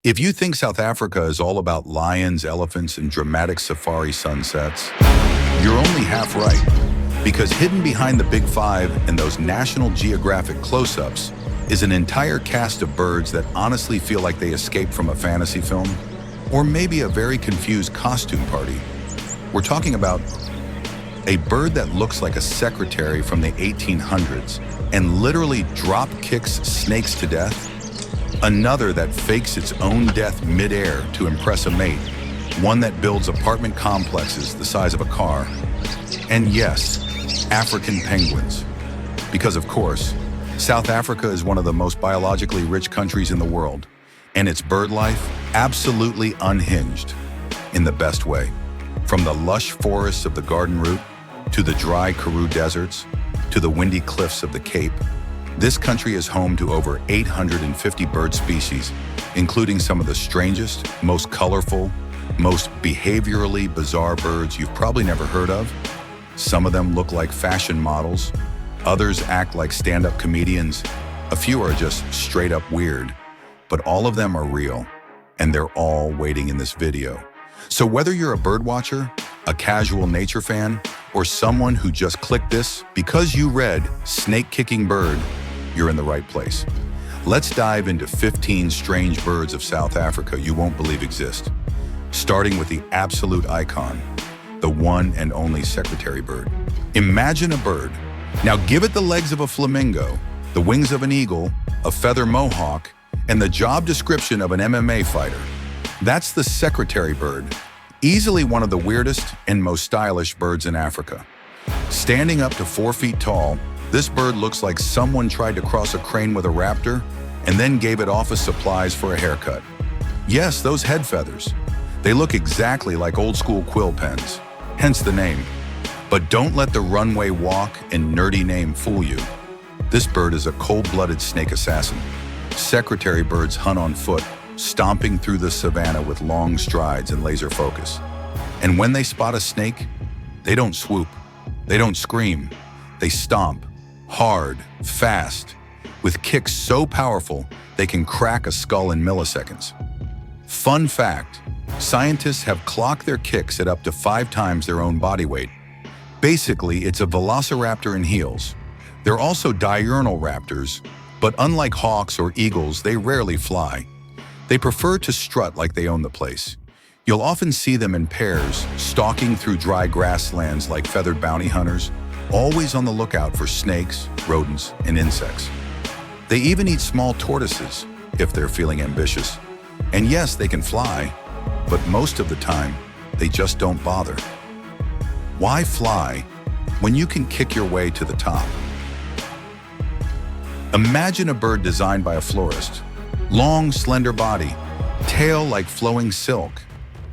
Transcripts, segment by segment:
If you think South Africa is all about lions, elephants, and dramatic safari sunsets, you're only half right. Because hidden behind the Big Five and those National Geographic close-ups is an entire cast of birds that honestly feel like they escaped from a fantasy film, or maybe a very confused costume party. We're talking about a bird that looks like a secretary from the 1800s and literally drop kicks snakes to death. Another that fakes its own death midair to impress a mate. One that builds apartment complexes the size of a car. And yes, African penguins. Because of course, South Africa is one of the most biologically rich countries in the world, and its bird life absolutely unhinged in the best way. From the lush forests of the Garden Route, to the dry Karoo deserts, to the windy cliffs of the Cape, this country is home to over 850 bird species, including some of the strangest, most colorful, most behaviorally bizarre birds you've probably never heard of. Some of them look like fashion models, others act like stand-up comedians, a few are just straight up weird, but all of them are real, and they're all waiting in this video. So whether you're a bird watcher, a casual nature fan, or someone who just clicked this because you read snake-kicking bird, you're in the right place. Let's dive into 15 strange birds of South Africa you won't believe exist, starting with the absolute icon, the one and only secretary bird. Imagine a bird. Now give it the legs of a flamingo, the wings of an eagle, a feather mohawk, and the job description of an MMA fighter. That's the secretary bird, easily one of the weirdest and most stylish birds in Africa. Standing up to 4 feet tall, this bird looks like someone tried to cross a crane with a raptor and then gave it office supplies for a haircut. Yes, those head feathers. They look exactly like old-school quill pens, hence the name. But don't let the runway walk and nerdy name fool you. This bird is a cold-blooded snake assassin. Secretary birds hunt on foot, stomping through the savannah with long strides and laser focus. And when they spot a snake, they don't swoop, they don't scream, they stomp. Hard, fast, with kicks so powerful they can crack a skull in milliseconds. Fun fact, scientists have clocked their kicks at up to 5 times their own body weight. Basically, it's a velociraptor in heels. They're also diurnal raptors, but unlike hawks or eagles, they rarely fly. They prefer to strut like they own the place. You'll often see them in pairs, stalking through dry grasslands like feathered bounty hunters, always on the lookout for snakes, rodents, and insects. They even eat small tortoises if they're feeling ambitious. And yes, they can fly, but most of the time, they just don't bother. Why fly when you can kick your way to the top? Imagine a bird designed by a florist. Long, slender body, tail like flowing silk,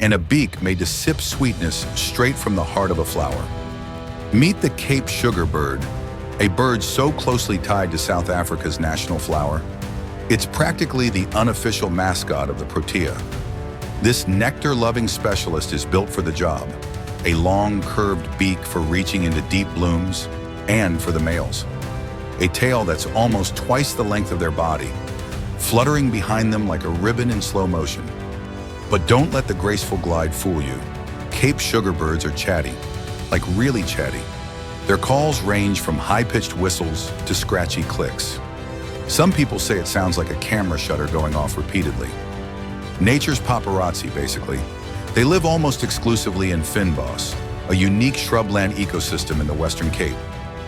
and a beak made to sip sweetness straight from the heart of a flower. Meet the Cape sugar bird, a bird so closely tied to South Africa's national flower. It's practically the unofficial mascot of the Protea. This nectar-loving specialist is built for the job, a long, curved beak for reaching into deep blooms, and for the males. A tail that's almost twice the length of their body, fluttering behind them like a ribbon in slow motion. But don't let the graceful glide fool you. Cape sugar birds are chatty. Like really chatty. Their calls range from high-pitched whistles to scratchy clicks. Some people say it sounds like a camera shutter going off repeatedly. Nature's paparazzi, basically. They live almost exclusively in fynbos, a unique shrubland ecosystem in the Western Cape.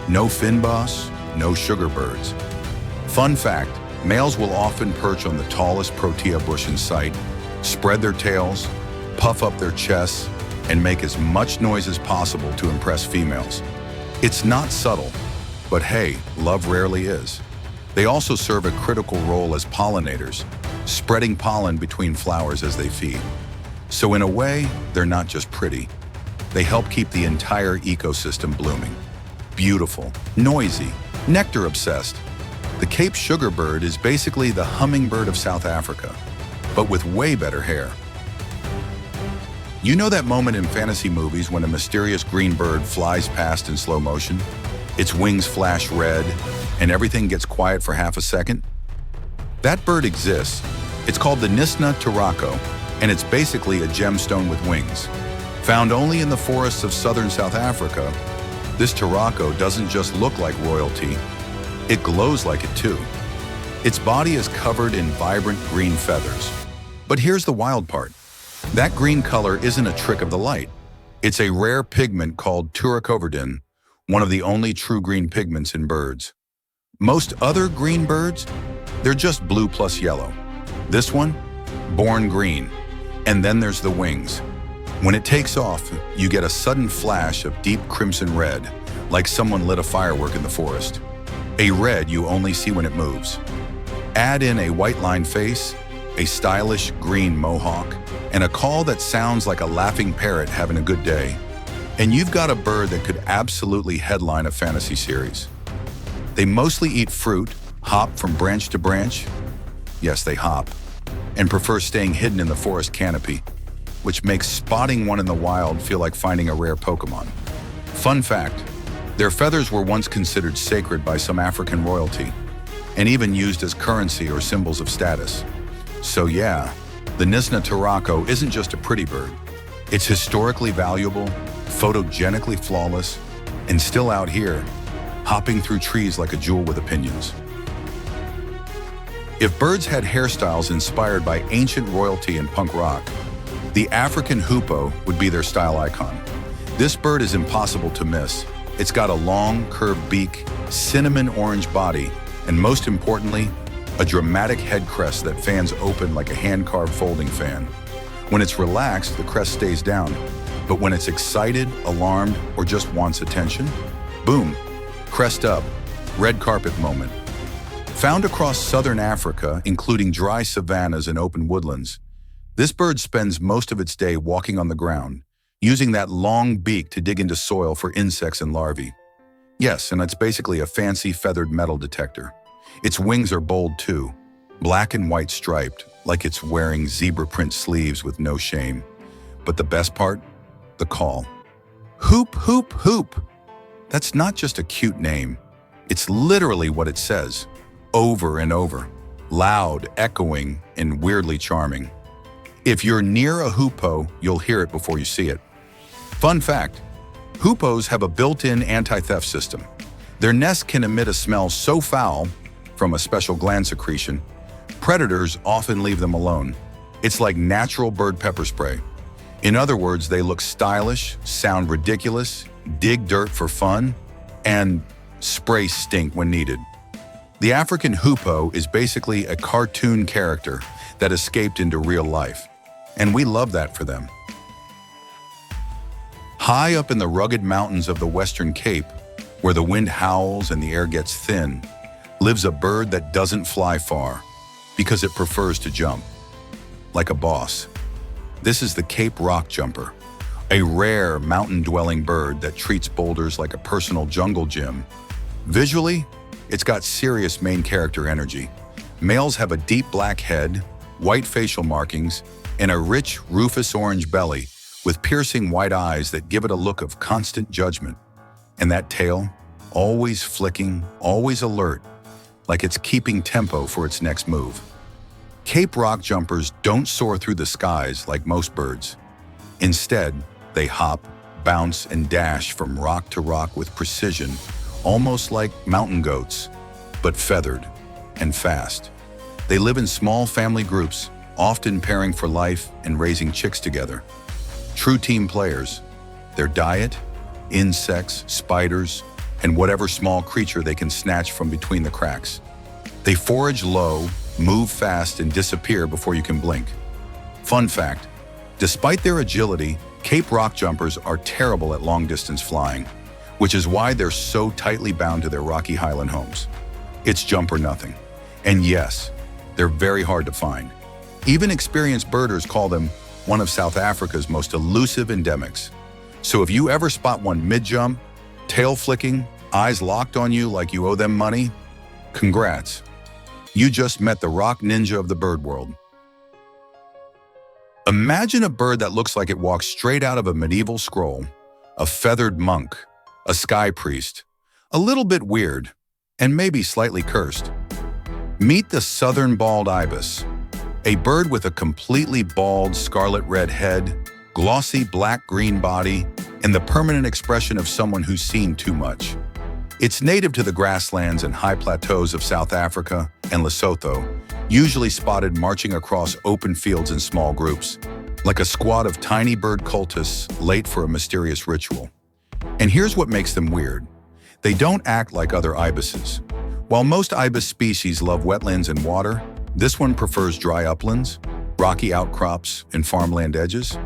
No fynbos, no sugar birds. Fun fact, males will often perch on the tallest Protea bush in sight, spread their tails, puff up their chests, and make as much noise as possible to impress females. It's not subtle, but hey, love rarely is. They also serve a critical role as pollinators, spreading pollen between flowers as they feed. So in a way, they're not just pretty. They help keep the entire ecosystem blooming. Beautiful, noisy, nectar-obsessed. The Cape sugar bird is basically the hummingbird of South Africa, but with way better hair. You know that moment in fantasy movies when a mysterious green bird flies past in slow motion? Its wings flash red, and everything gets quiet for half a second? That bird exists. It's called the Nisna Turaco, and it's basically a gemstone with wings. Found only in the forests of southern South Africa, this Turaco doesn't just look like royalty, it glows like it too. Its body is covered in vibrant green feathers. But here's the wild part. That green color isn't a trick of the light. It's a rare pigment called turacoverdin, one of the only true green pigments in birds. Most other green birds, they're just blue plus yellow. This one, born green. And then there's the wings. When it takes off, you get a sudden flash of deep crimson red, like someone lit a firework in the forest. A red you only see when it moves. Add in a white-lined face, a stylish green mohawk, and a call that sounds like a laughing parrot having a good day, and you've got a bird that could absolutely headline a fantasy series. They mostly eat fruit, hop from branch to branch. Yes, they hop, and prefer staying hidden in the forest canopy, which makes spotting one in the wild feel like finding a rare Pokemon. Fun fact, their feathers were once considered sacred by some African royalty, and even used as currency or symbols of status. So yeah, the Nisna Turaco isn't just a pretty bird. It's historically valuable, photogenically flawless, and still out here, hopping through trees like a jewel with opinions. If birds had hairstyles inspired by ancient royalty and punk rock, the African Hoopo would be their style icon. This bird is impossible to miss. It's got a long, curved beak, cinnamon orange body, and most importantly, a dramatic head crest that fans open like a hand-carved folding fan. When it's relaxed, the crest stays down, but when it's excited, alarmed, or just wants attention, boom, crest up, red carpet moment. Found across southern Africa, including dry savannas and open woodlands, this bird spends most of its day walking on the ground, using that long beak to dig into soil for insects and larvae. Yes, and it's basically a fancy feathered metal detector. Its wings are bold too, black and white striped, like it's wearing zebra print sleeves with no shame. But the best part? The call. Hoop, hoop, hoop. That's not just a cute name. It's literally what it says, over and over, loud, echoing, and weirdly charming. If you're near a hoopo, you'll hear it before you see it. Fun fact, hoopos have a built-in anti-theft system. Their nest can emit a smell so foul, from a special gland secretion, predators often leave them alone. It's like natural bird pepper spray. In other words, they look stylish, sound ridiculous, dig dirt for fun, and spray stink when needed. The African hoopo is basically a cartoon character that escaped into real life, and we love that for them. High up in the rugged mountains of the Western Cape, where the wind howls and the air gets thin, lives a bird that doesn't fly far because it prefers to jump, like a boss. This is the Cape rock jumper, a rare mountain-dwelling bird that treats boulders like a personal jungle gym. Visually, it's got serious main character energy. Males have a deep black head, white facial markings, and a rich rufous orange belly with piercing white eyes that give it a look of constant judgment. And that tail, always flicking, always alert, like it's keeping tempo for its next move. Cape rock jumpers don't soar through the skies like most birds. Instead, they hop, bounce, and dash from rock to rock with precision, almost like mountain goats, but feathered and fast. They live in small family groups, often pairing for life and raising chicks together. True team players. Their diet? Insects, spiders, and whatever small creature they can snatch from between the cracks. They forage low, move fast, and disappear before you can blink. Fun fact, despite their agility, Cape rock jumpers are terrible at long-distance flying, which is why they're so tightly bound to their rocky highland homes. It's jump or nothing. And yes, they're very hard to find. Even experienced birders call them one of South Africa's most elusive endemics. So if you ever spot one mid-jump, tail flicking, eyes locked on you like you owe them money, congrats. You just met the rock ninja of the bird world. Imagine a bird that looks like it walks straight out of a medieval scroll, a feathered monk, a sky priest, a little bit weird, and maybe slightly cursed. Meet the southern bald ibis, A bird with a completely bald scarlet-red head, glossy black-green body, and the permanent expression of someone who's seen too much. It's native to the grasslands and high plateaus of South Africa and Lesotho, usually spotted marching across open fields in small groups, like a squad of tiny bird cultists late for a mysterious ritual. And here's what makes them weird. They don't act like other ibises. While most ibis species love wetlands and water, this one prefers dry uplands, rocky outcrops, and farmland edges.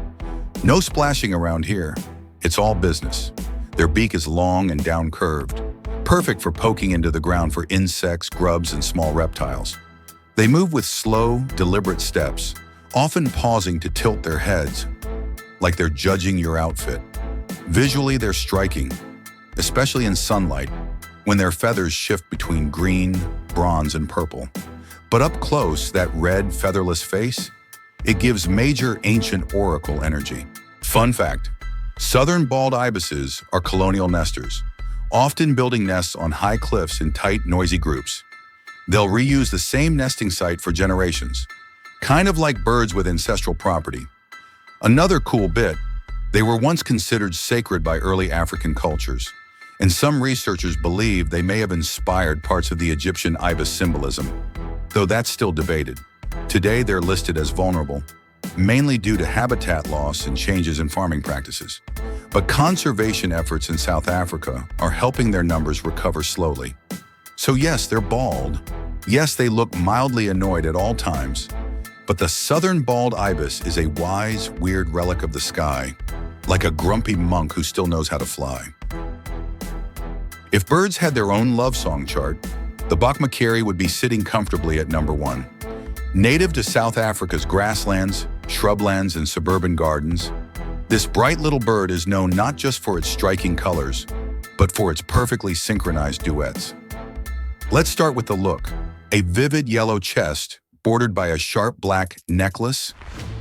No splashing around here. It's all business. Their beak is long and down-curved, perfect for poking into the ground for insects, grubs, and small reptiles. They move with slow, deliberate steps, often pausing to tilt their heads, like they're judging your outfit. Visually, they're striking, especially in sunlight, when their feathers shift between green, bronze, and purple. But up close, that red, featherless face, it gives major ancient oracle energy. Fun fact, southern bald ibises are colonial nesters, often building nests on high cliffs in tight, noisy groups. They'll reuse the same nesting site for generations, kind of like birds with ancestral property. Another cool bit, they were once considered sacred by early African cultures, and some researchers believe they may have inspired parts of the Egyptian ibis symbolism, though that's still debated. Today, they're listed as vulnerable, mainly due to habitat loss and changes in farming practices. But conservation efforts in South Africa are helping their numbers recover slowly. So yes, they're bald. Yes, they look mildly annoyed at all times. But the southern bald ibis is a wise, weird relic of the sky, like a grumpy monk who still knows how to fly. If birds had their own love song chart, the Bachmare would be sitting comfortably at number 1. Native to South Africa's grasslands, shrublands, and suburban gardens, this bright little bird is known not just for its striking colors, but for its perfectly synchronized duets. Let's start with the look. A vivid yellow chest bordered by a sharp black necklace,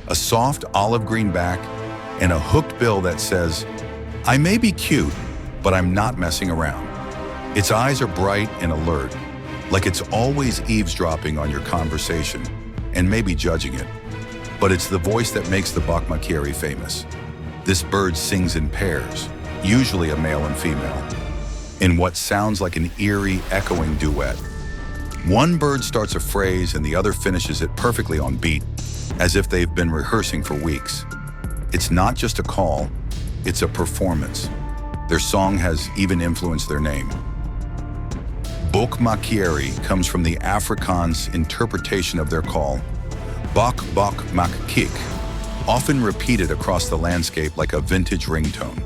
a soft olive green back, and a hooked bill that says, "I may be cute, but I'm not messing around." Its eyes are bright and alert, like it's always eavesdropping on your conversation and maybe judging it. But it's the voice that makes the Bachmare famous. This bird sings in pairs, usually a male and female, in what sounds like an eerie, echoing duet. One bird starts a phrase and the other finishes it perfectly on beat, as if they've been rehearsing for weeks. It's not just a call, it's a performance. Their song has even influenced their name. Bachmare comes from the Afrikaans interpretation of their call, bak bak mak kik, often repeated across the landscape like a vintage ringtone.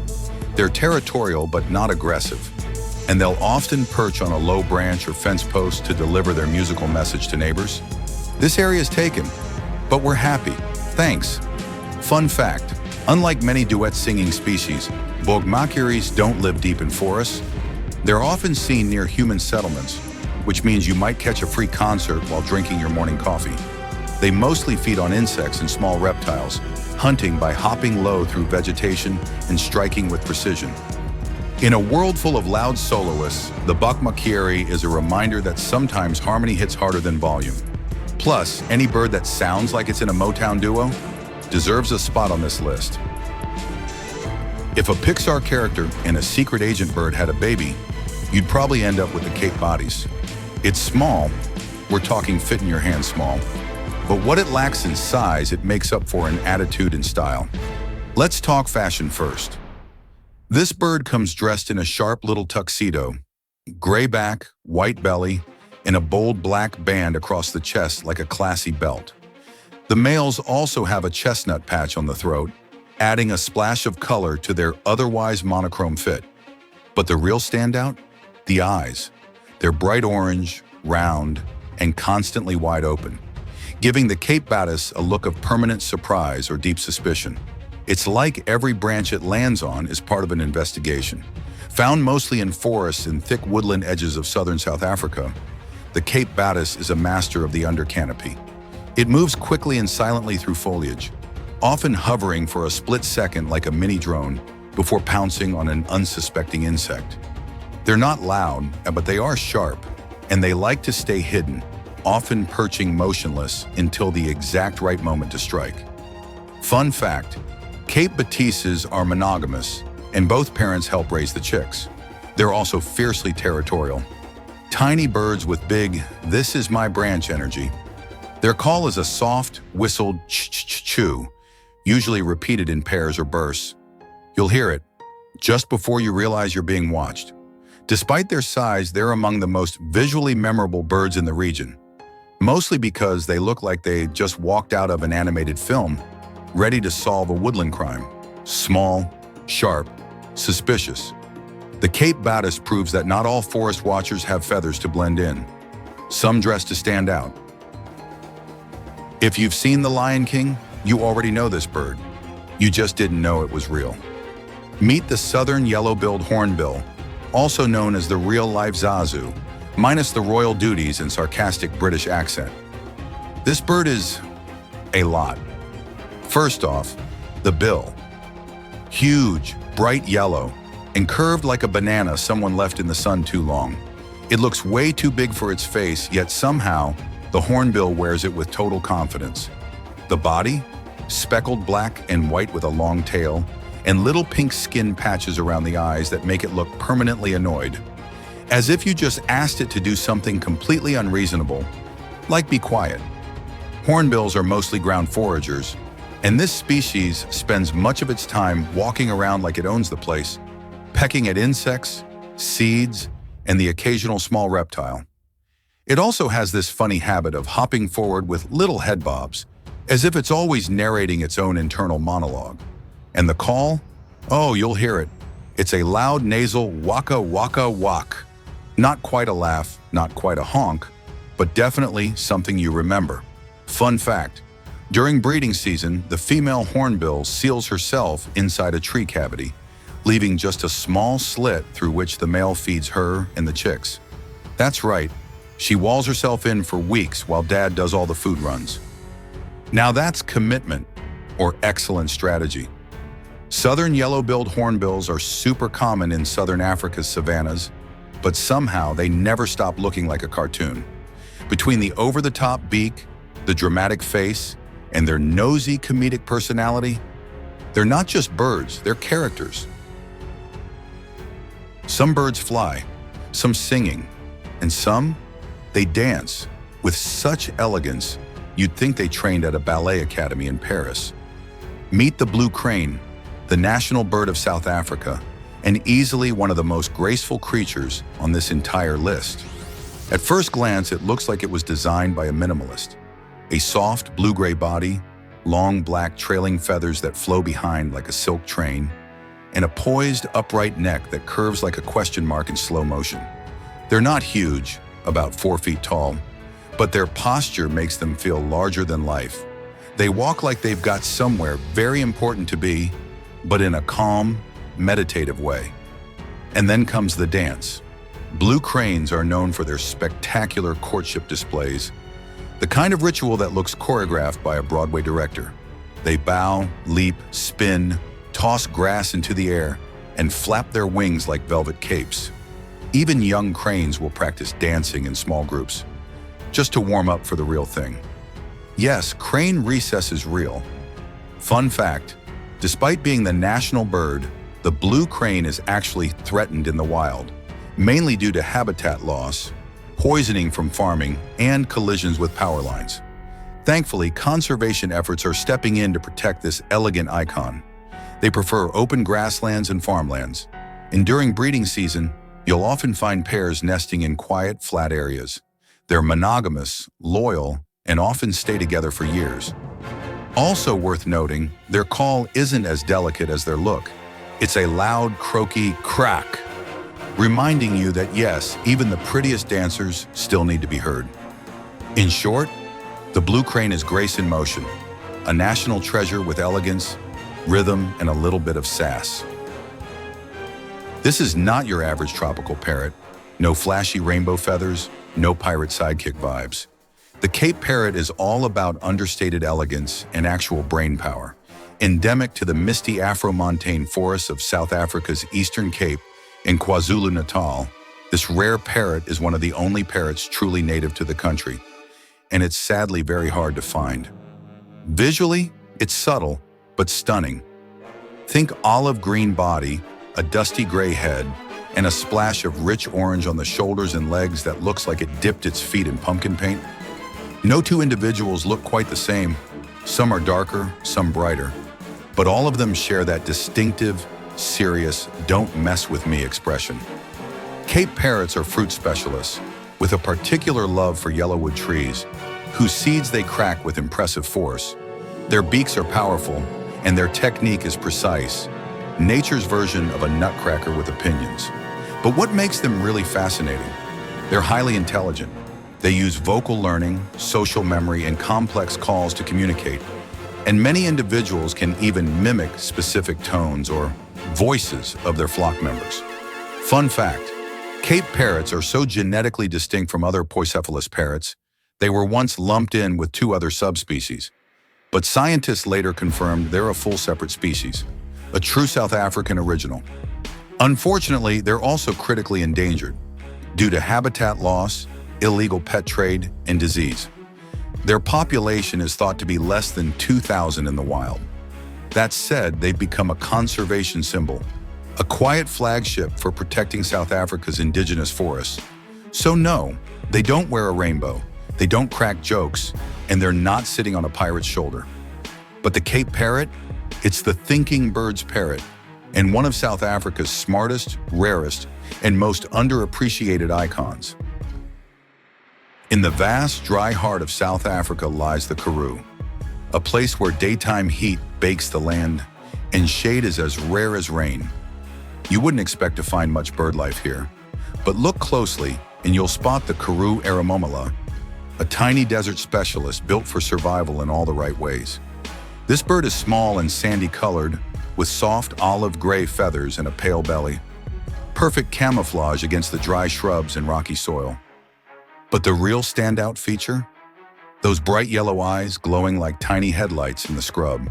They're territorial but not aggressive, and they'll often perch on a low branch or fence post to deliver their musical message to neighbors. This area is taken, but we're happy. Thanks. Fun fact, unlike many duet singing species, Bachmares don't live deep in forests. They're often seen near human settlements, which means you might catch a free concert while drinking your morning coffee. They mostly feed on insects and small reptiles, hunting by hopping low through vegetation and striking with precision. In a world full of loud soloists, the Bachmare is a reminder that sometimes harmony hits harder than volume. Plus, any bird that sounds like it's in a Motown duo deserves a spot on this list. If a Pixar character and a secret agent bird had a baby, you'd probably end up with the Cape Battis. It's small, we're talking fit in your hand small, but what it lacks in size, it makes up for in attitude and style. Let's talk fashion first. This bird comes dressed in a sharp little tuxedo, gray back, white belly, and a bold black band across the chest like a classy belt. The males also have a chestnut patch on the throat, adding a splash of color to their otherwise monochrome fit. But the real standout? The eyes. They're bright orange, round, and constantly wide open, giving the Cape Battis a look of permanent surprise or deep suspicion. It's like every branch it lands on is part of an investigation. Found mostly in forests and thick woodland edges of southern South Africa, the Cape Battis is a master of the undercanopy. It moves quickly and silently through foliage, often hovering for a split second like a mini drone before pouncing on an unsuspecting insect. They're not loud, but they are sharp, and they like to stay hidden, often perching motionless until the exact right moment to strike. Fun fact, Cape Battises are monogamous, and both parents help raise the chicks. They're also fiercely territorial. Tiny birds with big, "this is my branch" energy. Their call is a soft, whistled ch-ch-ch-chew, usually repeated in pairs or bursts. You'll hear it just before you realize you're being watched. Despite their size, they're among the most visually memorable birds in the region, mostly because they look like they just walked out of an animated film, ready to solve a woodland crime. Small, sharp, suspicious. The Cape Battis proves that not all forest watchers have feathers to blend in. Some dress to stand out. If you've seen The Lion King, you already know this bird. You just didn't know it was real. Meet the southern yellow-billed hornbill, also known as the real-life Zazu, minus the royal duties and sarcastic British accent. This bird is a lot. First off, the bill. Huge, bright yellow, and curved like a banana someone left in the sun too long. It looks way too big for its face, yet somehow, the hornbill wears it with total confidence. The body? Speckled black and white with a long tail, and little pink skin patches around the eyes that make it look permanently annoyed. As if you just asked it to do something completely unreasonable, like be quiet. Hornbills are mostly ground foragers, and this species spends much of its time walking around like it owns the place, pecking at insects, seeds, and the occasional small reptile. It also has this funny habit of hopping forward with little head bobs, as if it's always narrating its own internal monologue. And the call? Oh, you'll hear it. It's a loud nasal waka waka wak. Not quite a laugh, not quite a honk, but definitely something you remember. Fun fact, during breeding season, the female hornbill seals herself inside a tree cavity, leaving just a small slit through which the male feeds her and the chicks. That's right, she walls herself in for weeks while dad does all the food runs. Now that's commitment, or excellent strategy. Southern yellow-billed hornbills are super common in southern Africa's savannas, but somehow they never stop looking like a cartoon. Between the over-the-top beak, the dramatic face, and their nosy comedic personality, they're not just birds, they're characters. Some birds fly, some singing, and some, they dance with such elegance you'd think they trained at a ballet academy in Paris. Meet the blue crane, the national bird of South Africa, and easily one of the most graceful creatures on this entire list. At first glance, it looks like it was designed by a minimalist. A soft blue-gray body, long black trailing feathers that flow behind like a silk train, and a poised, upright neck that curves like a question mark in slow motion. They're not huge, about 4 feet tall, but their posture makes them feel larger than life. They walk like they've got somewhere very important to be, but in a calm, meditative way. And then comes the dance. Blue cranes are known for their spectacular courtship displays, the kind of ritual that looks choreographed by a Broadway director. They bow, leap, spin, toss grass into the air, and flap their wings like velvet capes. Even young cranes will practice dancing in small groups, just to warm up for the real thing. Yes, crane recess is real. Fun fact, despite being the national bird, the blue crane is actually threatened in the wild, mainly due to habitat loss, poisoning from farming, and collisions with power lines. Thankfully, conservation efforts are stepping in to protect this elegant icon. They prefer open grasslands and farmlands, and during breeding season, you'll often find pairs nesting in quiet, flat areas. They're monogamous, loyal, and often stay together for years. Also worth noting, their call isn't as delicate as their look. It's a loud, croaky crack, reminding you that yes, even the prettiest dancers still need to be heard. In short, the blue crane is grace in motion, a national treasure with elegance, rhythm, and a little bit of sass. This is not your average tropical parrot. No flashy rainbow feathers, no pirate sidekick vibes. The Cape Parrot is all about understated elegance and actual brain power. Endemic to the misty Afro-montane forests of South Africa's Eastern Cape and KwaZulu-Natal, this rare parrot is one of the only parrots truly native to the country. and it's sadly very hard to find. Visually, it's subtle, but stunning. Think olive green body, a dusty gray head, and a splash of rich orange on the shoulders and legs that looks like it dipped its feet in pumpkin paint. No two individuals look quite the same. Some are darker, some brighter, but all of them share that distinctive, serious, don't mess with me expression. Cape parrots are fruit specialists, with a particular love for yellowwood trees, whose seeds they crack with impressive force. Their beaks are powerful, and their technique is precise, nature's version of a nutcracker with opinions. But what makes them really fascinating? They're highly intelligent. They use vocal learning, social memory, and complex calls to communicate. And many individuals can even mimic specific tones or voices of their flock members. Fun fact, Cape parrots are so genetically distinct from other poicephalous parrots, they were once lumped in with two other subspecies. But scientists later confirmed they're a full separate species, a true South African original. Unfortunately, they're also critically endangered due to habitat loss, illegal pet trade, and disease. Their population is thought to be less than 2,000 in the wild. That said, they've become a conservation symbol, a quiet flagship for protecting South Africa's indigenous forests. So no, they don't wear a rainbow, they don't crack jokes, and they're not sitting on a pirate's shoulder. But the Cape parrot? It's the thinking bird's parrot, and one of South Africa's smartest, rarest, and most underappreciated icons. In the vast, dry heart of South Africa lies the Karoo, a place where daytime heat bakes the land and shade is as rare as rain. You wouldn't expect to find much bird life here, but look closely and you'll spot the Karu Aramala, a tiny desert specialist built for survival in all the right ways. This bird is small and sandy-colored, with soft olive gray feathers and a pale belly. Perfect camouflage against the dry shrubs and rocky soil. But the real standout feature? Those bright yellow eyes glowing like tiny headlights in the scrub.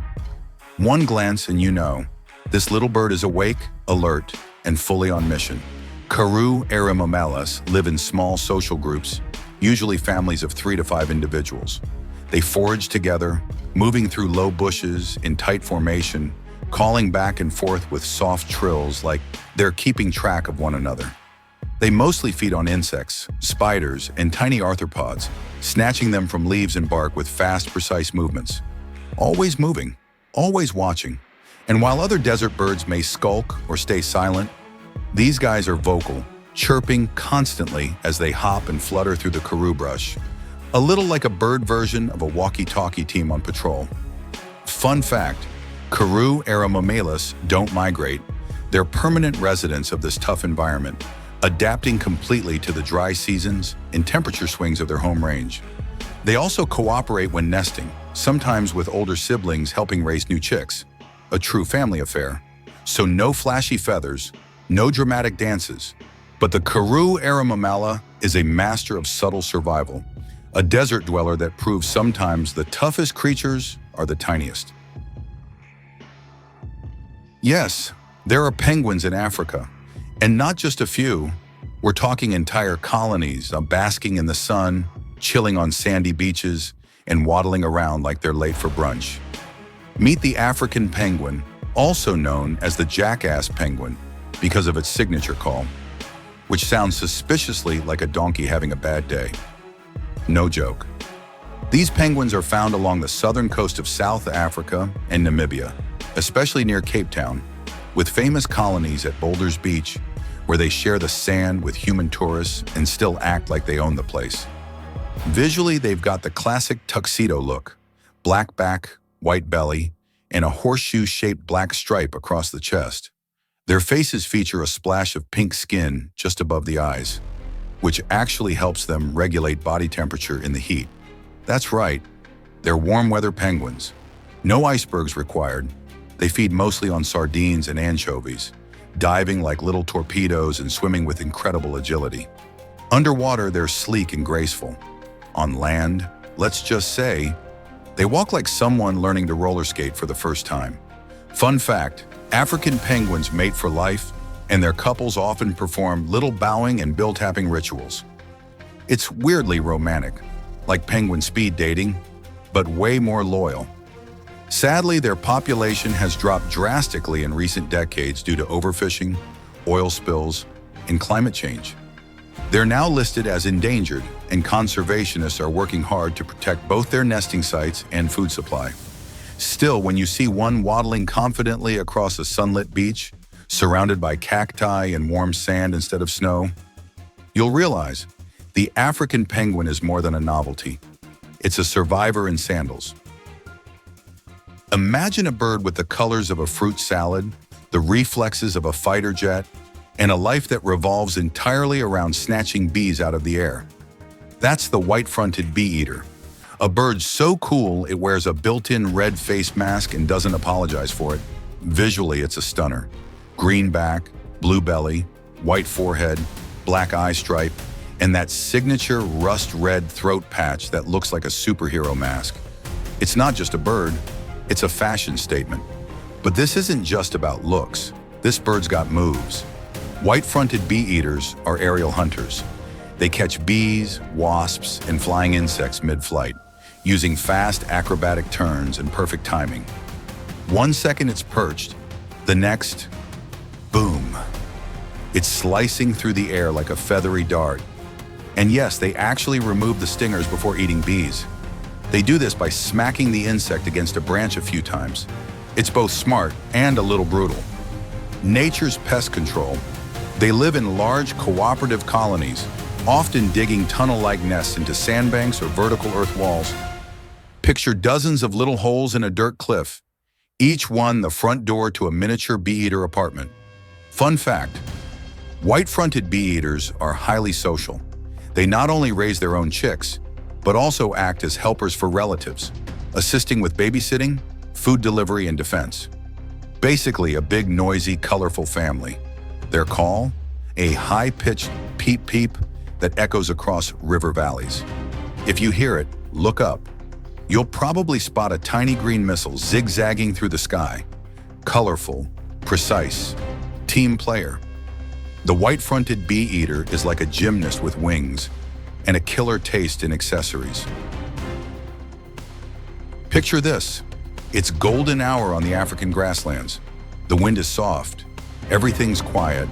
One glance and you know, this little bird is awake, alert, and fully on mission. Karu Aramala live in small social groups, usually families of 3 to 5 individuals. They forage together, moving through low bushes in tight formation, calling back and forth with soft trills like they're keeping track of one another. They mostly feed on insects, spiders, and tiny arthropods, snatching them from leaves and bark with fast, precise movements. Always moving, always watching. And while other desert birds may skulk or stay silent, these guys are vocal, chirping constantly as they hop and flutter through the karoo brush, a little like a bird version of a walkie-talkie team on patrol. Fun fact, Karu Aramala don't migrate. They're permanent residents of this tough environment, adapting completely to the dry seasons and temperature swings of their home range. They also cooperate when nesting, sometimes with older siblings helping raise new chicks, a true family affair. So no flashy feathers, no dramatic dances, but the Karu Aramala is a master of subtle survival, a desert dweller that proves sometimes the toughest creatures are the tiniest. Yes, there are penguins in Africa, and not just a few. We're talking entire colonies basking in the sun, chilling on sandy beaches, and waddling around like they're late for brunch. Meet the African penguin, also known as the jackass penguin because of its signature call, which sounds suspiciously like a donkey having a bad day. No joke. These penguins are found along the southern coast of South Africa and Namibia, especially near Cape Town, with famous colonies at Boulders Beach, where they share the sand with human tourists and still act like they own the place. Visually, they've got the classic tuxedo look, black back, white belly, and a horseshoe-shaped black stripe across the chest. Their faces feature a splash of pink skin just above the eyes, which actually helps them regulate body temperature in the heat. That's right, they're warm-weather penguins. No icebergs required. They feed mostly on sardines and anchovies, diving like little torpedoes and swimming with incredible agility. Underwater, they're sleek and graceful. On land, let's just say, they walk like someone learning to roller skate for the first time. Fun fact, African penguins mate for life, and their couples often perform little bowing and bill-tapping rituals. It's weirdly romantic. like penguin speed dating, but way more loyal. Sadly, their population has dropped drastically in recent decades due to overfishing, oil spills, and climate change. They're now listed as endangered, and conservationists are working hard to protect both their nesting sites and food supply. Still, when you see one waddling confidently across a sunlit beach, surrounded by cacti and warm sand instead of snow, you'll realize the African penguin is more than a novelty. It's a survivor in sandals. Imagine a bird with the colors of a fruit salad, the reflexes of a fighter jet, and a life that revolves entirely around snatching bees out of the air. That's the white-fronted bee-eater, a bird so cool it wears a built-in red face mask and doesn't apologize for it. Visually, it's a stunner. Green back, blue belly, white forehead, black eye stripe, and that signature rust-red throat patch that looks like a superhero mask. It's not just a bird, it's a fashion statement. But this isn't just about looks. This bird's got moves. White-fronted bee-eaters are aerial hunters. They catch bees, wasps, and flying insects mid-flight, using fast acrobatic turns and perfect timing. 1 second it's perched, the next, boom. It's slicing through the air like a feathery dart. And yes, they actually remove the stingers before eating bees. They do this by smacking the insect against a branch a few times. It's both smart and a little brutal. Nature's pest control. They live in large cooperative colonies, often digging tunnel-like nests into sandbanks or vertical earth walls. Picture dozens of little holes in a dirt cliff, each one the front door to a miniature bee-eater apartment. Fun fact, white-fronted bee-eaters are highly social. They not only raise their own chicks, but also act as helpers for relatives, assisting with babysitting, food delivery, and defense. Basically, a big, noisy, colorful family. Their call? A high-pitched peep-peep that echoes across river valleys. If you hear it, look up. You'll probably spot a tiny green missile zigzagging through the sky. Colorful, precise, team player. The white-fronted bee-eater is like a gymnast with wings and a killer taste in accessories. Picture this. It's golden hour on the African grasslands. The wind is soft, everything's quiet,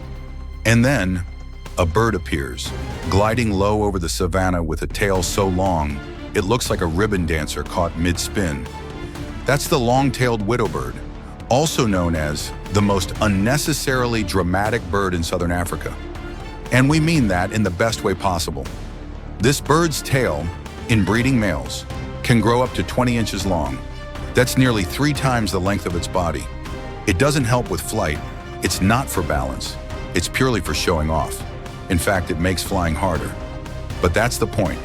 and then a bird appears, gliding low over the savanna with a tail so long it looks like a ribbon dancer caught mid-spin. That's the long-tailed widowbird, also known as the most unnecessarily dramatic bird in southern Africa. And we mean that in the best way possible. This bird's tail, in breeding males, can grow up to 20 inches long. That's nearly 3 times the length of its body. It doesn't help with flight. It's not for balance. It's purely for showing off. In fact, it makes flying harder. But that's the point,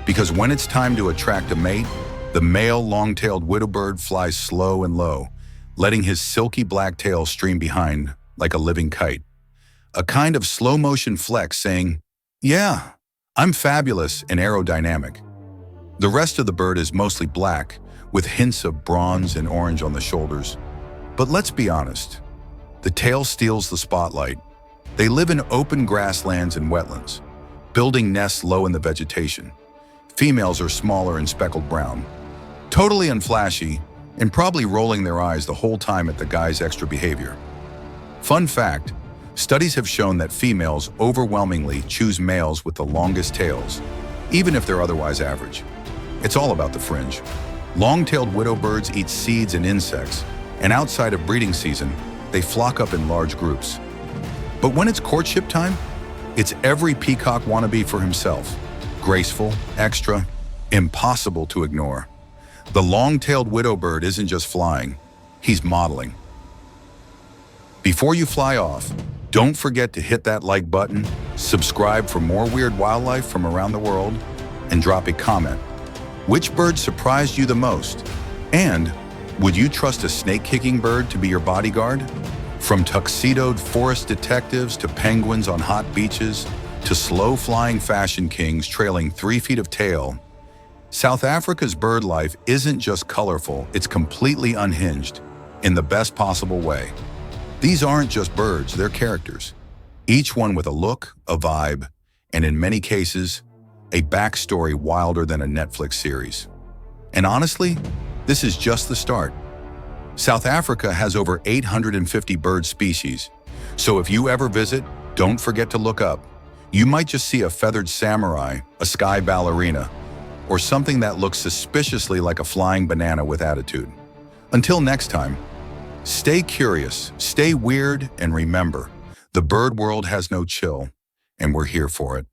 because when it's time to attract a mate, the male long-tailed widowbird flies slow and low, letting his silky black tail stream behind like a living kite. A kind of slow-motion flex saying, "Yeah, I'm fabulous and aerodynamic." The rest of the bird is mostly black, with hints of bronze and orange on the shoulders. But let's be honest, the tail steals the spotlight. They live in open grasslands and wetlands, building nests low in the vegetation. Females are smaller and speckled brown, totally unflashy, and probably rolling their eyes the whole time at the guy's extra behavior. Fun fact, studies have shown that females overwhelmingly choose males with the longest tails, even if they're otherwise average. It's all about the fringe. Long-tailed widowbirds eat seeds and insects, and outside of breeding season, they flock up in large groups. But when it's courtship time, it's every peacock wannabe for himself. Graceful, extra, impossible to ignore. The long-tailed widowbird isn't just flying, he's modeling. Before you fly off, don't forget to hit that like button, subscribe for more weird wildlife from around the world, and drop a comment. Which bird surprised you the most? And would you trust a snake-kicking bird to be your bodyguard? From tuxedoed forest detectives to penguins on hot beaches to slow-flying fashion kings trailing 3 feet of tail, South Africa's bird life isn't just colorful, it's completely unhinged in the best possible way. These aren't just birds, they're characters, each one with a look, a vibe, and in many cases, a backstory wilder than a Netflix series. And honestly, this is just the start. South Africa has over 850 bird species, so if you ever visit, don't forget to look up. You might just see a feathered samurai, a sky ballerina, or something that looks suspiciously like a flying banana with attitude. Until next time, stay curious, stay weird, and remember, the bird world has no chill, and we're here for it.